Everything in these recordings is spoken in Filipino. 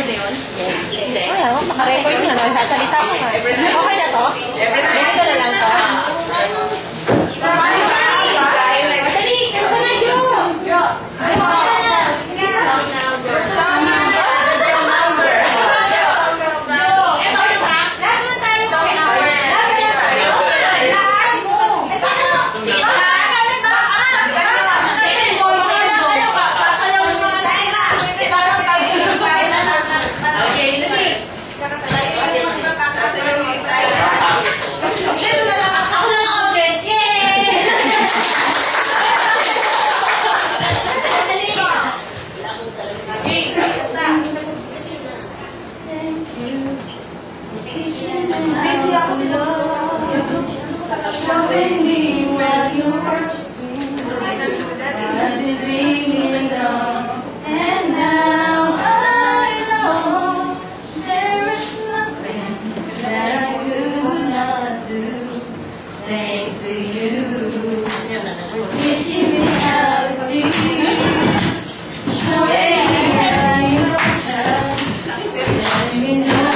na yun? Hindi. Ay, ako, makarecord nyo. Nagsasalita ko nga. Okay na to? Dito na lang to. Madali! Kaya na, Jo! Showing me where you hurt me. God is bringing down, and now I know there is nothing that I could not do. Thanks to you, teaching me how to be. Showing me how you hurt, letting me know.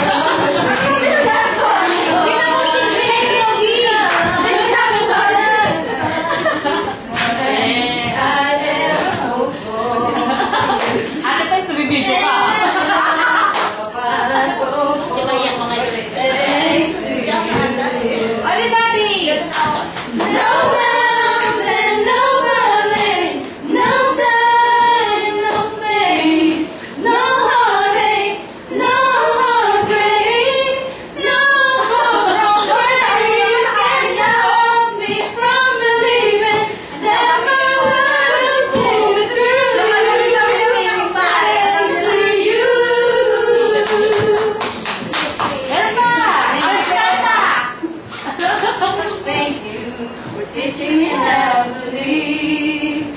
Teaching me how to live,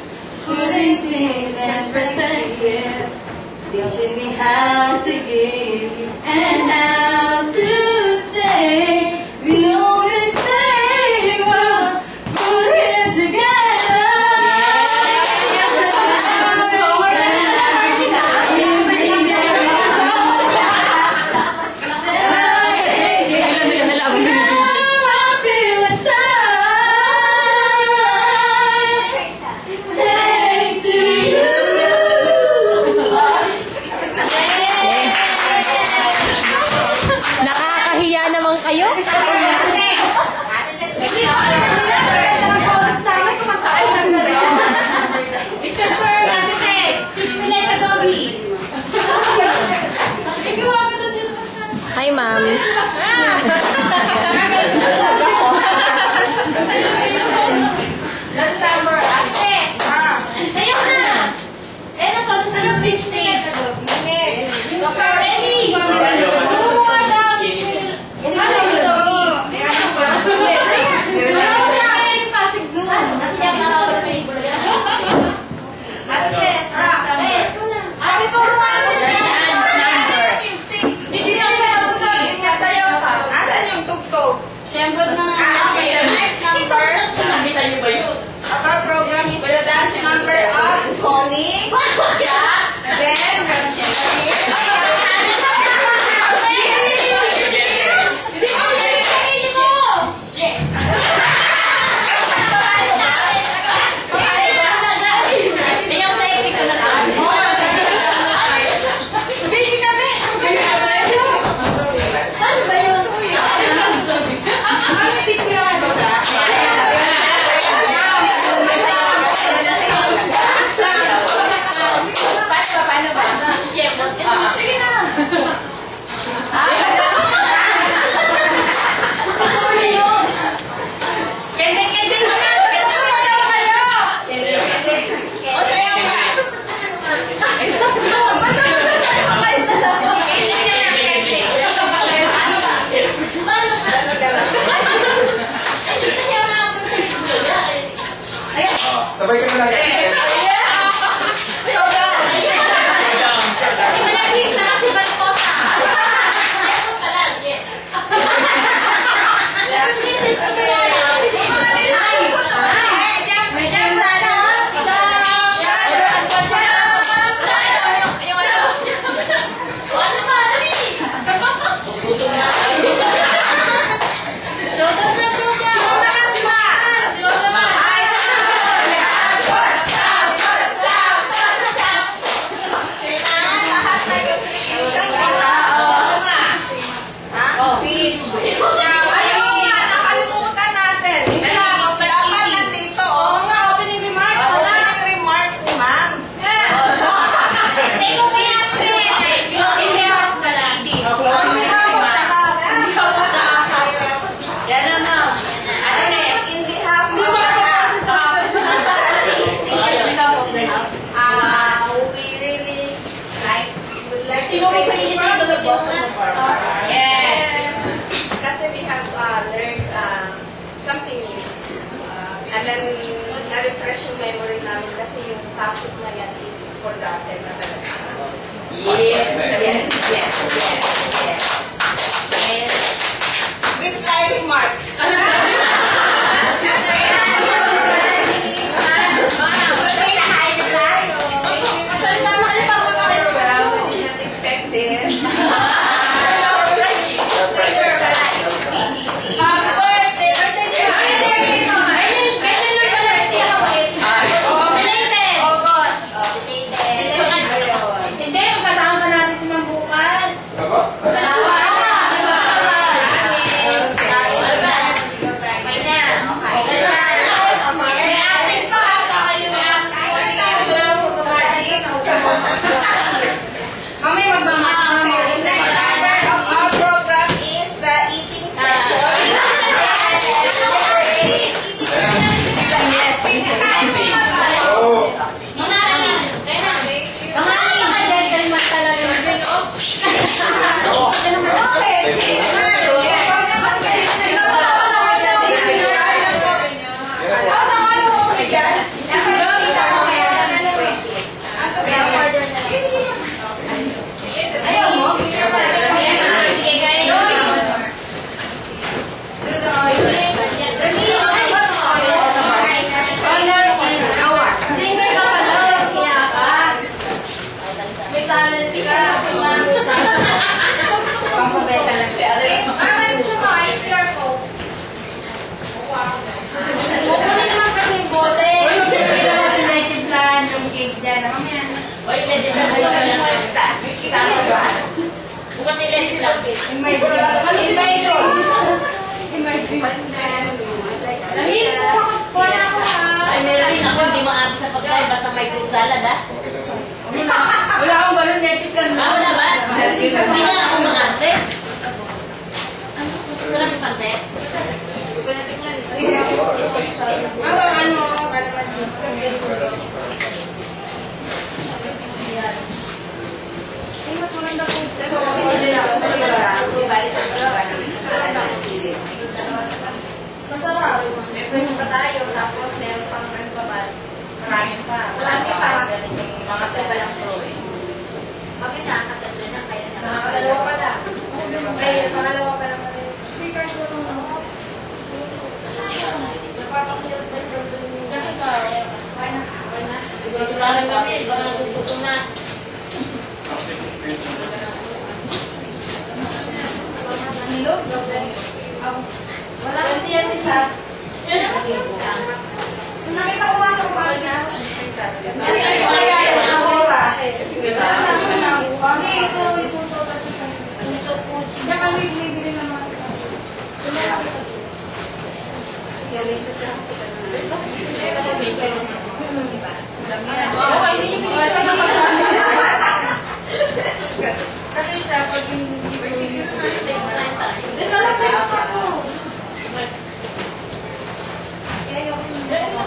putting things in perspective, teaching me how to give and how to take. We know mistakes, but put it together. Nakakahiya naman kayo? It's your turn, Ate Tess! Teach me like a doggy! Hi, ma'am. Last number, Ate Tess! Sa'yo na! Eh, nasabi sa yung pitch na yan. Ready? Siyempre na Next number. Nakita niyo ba yun? Our program is the dash number of Connie, Jack, Ben, Sabay ka na lang. Ano ba? namin kasi yung topic na yan is forgotten na talaga. Yes. And reply remarks. Hindi, magkasama pa natin si Ma'am bukas. Ako? Kami magmamahal. Next number of our program is the eating session. Yes. Oo. Ayaw mo? Honor is our. Singer ka pala. Kaya ka. May talent ka. Pampabeta lang siya. Kukunin naman kasi yung bote. Hindi naman si native plan yung cake dyan. Mamaya na. Bukas ilan lang. In my dreams. In my dreams. In my dreams. Nahil ko ako. Wala ko ha. Ay, meron din ako hindi maarte sa pagkain basta may fruit salad, ha? Wala akong balon native plan. Wala ba? Hindi nga ako maarte. Sarap yung pansit? Ano? Masarap. May friends pa tayo, tapos meron pang ano pa ba? Marami pa. Marami pa. Mga pa lang pro eh. Kami nakakatatlo na kaya na. Nakakadalawa pa lang. Ay, pangalawa pa lang pala. Speakers mo nung ano. Siguraduhin kami, baka natututo na. Wala kang tiyan isa. Nakita ko nga sa mga niya.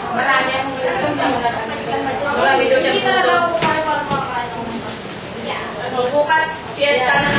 Marami akong gutom na wala kami. Marami daw siya Bukas, fiesta na